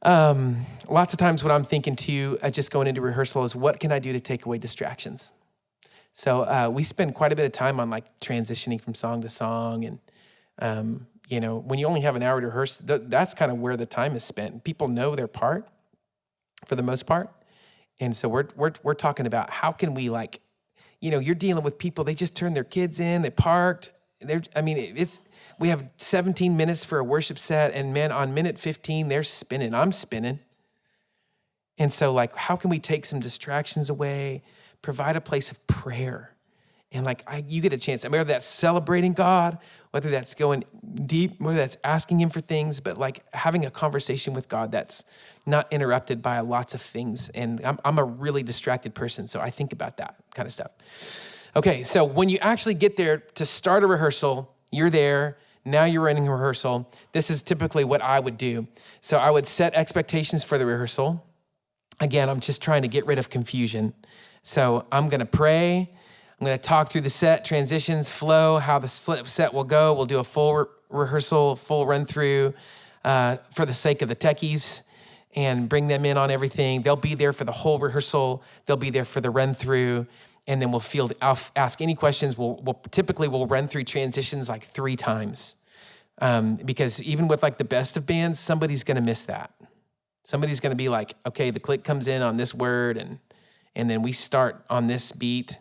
Lots of times what I'm thinking too, just going into rehearsal is what can I do to take away distractions? So we spend quite a bit of time on like transitioning from song to song. And, when you only have an hour to rehearse, that's kind of where the time is spent. People know their part for the most part. And so we're talking about how can we you're dealing with people, they just turned their kids in, they parked. We have 17 minutes for a worship set, and man, on minute 15, they're spinning, I'm spinning. And so how can we take some distractions away, provide a place of prayer? And you get a chance, whether that's celebrating God, whether that's going deep, whether that's asking him for things, but having a conversation with God that's not interrupted by lots of things. And I'm a really distracted person, so I think about that kind of stuff. Okay, so when you actually get there to start a rehearsal, you're there, now you're running a rehearsal. This is typically what I would do. So I would set expectations for the rehearsal. Again, I'm just trying to get rid of confusion. So I'm gonna pray, I'm gonna talk through the set, transitions, flow, how the set will go. We'll do a full rehearsal, full run through for the sake of the techies and bring them in on everything. They'll be there for the whole rehearsal. They'll be there for the run through, and then I'll ask any questions. We'll typically run through transitions 3 times because even with the best of bands, somebody's gonna miss that. Somebody's gonna be okay, the click comes in on this word and then we start on this beat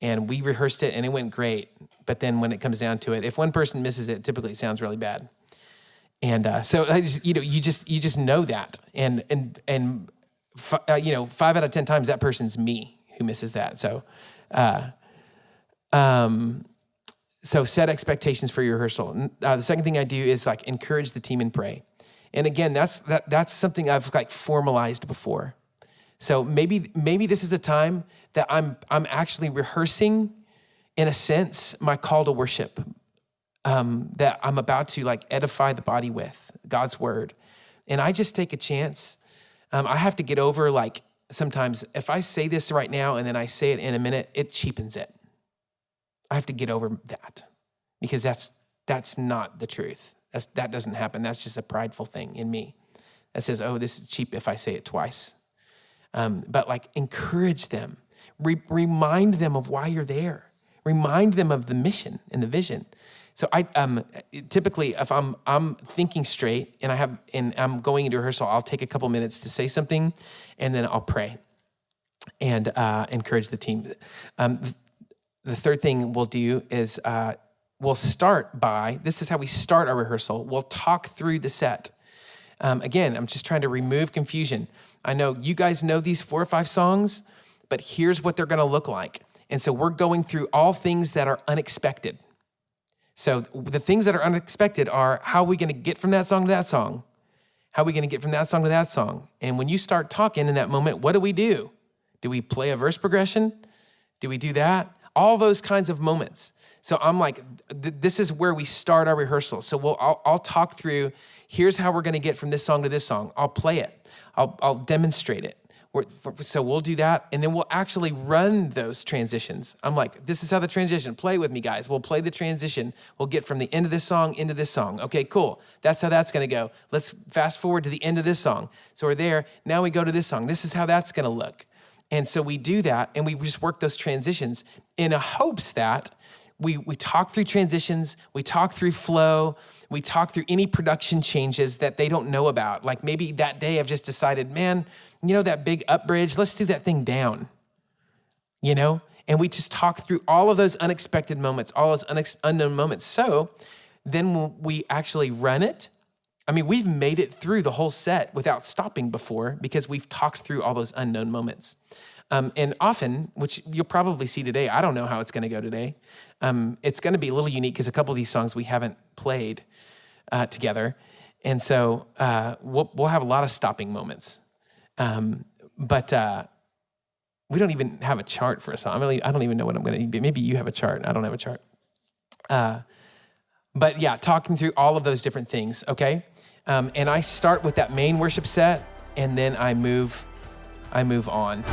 and we rehearsed it and it went great. But then when it comes down to it, if one person misses it, typically it sounds really bad. And so you just know that. And 5 out of 10 times that person's me who misses that. So so set expectations for your rehearsal. The second thing I do is encourage the team and pray. And again, that's something I've formalized before. So maybe this is a time that I'm actually rehearsing, in a sense, my call to worship that I'm about to edify the body with God's word. And I just take a chance. I have to get over sometimes if I say this right now and then I say it in a minute, it cheapens it. I have to get over that because that's not the truth. That doesn't happen. That's just a prideful thing in me that says, oh, this is cheap if I say it twice. But encourage them, remind them of why you're there, remind them of the mission and the vision. So I typically, if I'm thinking straight and I'm going into rehearsal, I'll take a couple minutes to say something, and then I'll pray and encourage the team. The third thing we'll do is we'll start by, this is how we start our rehearsal. We'll talk through the set. Again, I'm just trying to remove confusion. I know you guys know these 4 or 5 songs, but here's what they're gonna look like. And so we're going through all things that are unexpected. So the things that are unexpected are, how are we gonna get from that song to that song? How are we gonna get from that song to that song? And when you start talking in that moment, what do? Do we play a verse progression? Do we do that? All those kinds of moments. So I'm this is where we start our rehearsal. So I'll talk through, here's how we're gonna get from this song to this song. I'll play it. I'll demonstrate it. So we'll do that, and then we'll actually run those transitions. I'm this is how the transition, play with me, guys. We'll play the transition. We'll get from the end of this song into this song. Okay, cool. That's how that's gonna go. Let's fast forward to the end of this song. So we're there, now we go to this song. This is how that's gonna look. And so we do that, and we just work those transitions in a hopes that we talk through transitions, we talk through flow, we talk through any production changes that they don't know about. Maybe that day I've just decided, man, that big up bridge, let's do that thing down, And we just talk through all of those unexpected moments, all those unknown moments. So then when we actually run it, we've made it through the whole set without stopping before because we've talked through all those unknown moments. And often, which you'll probably see today, I don't know how it's gonna go today. It's gonna be a little unique because a couple of these songs we haven't played together. And so we'll have a lot of stopping moments. But we don't even have a chart for a song. I don't even know what I'm gonna do. Maybe you have a chart, I don't have a chart. But yeah, talking through all of those different things, okay? And I start with that main worship set, and then I move on.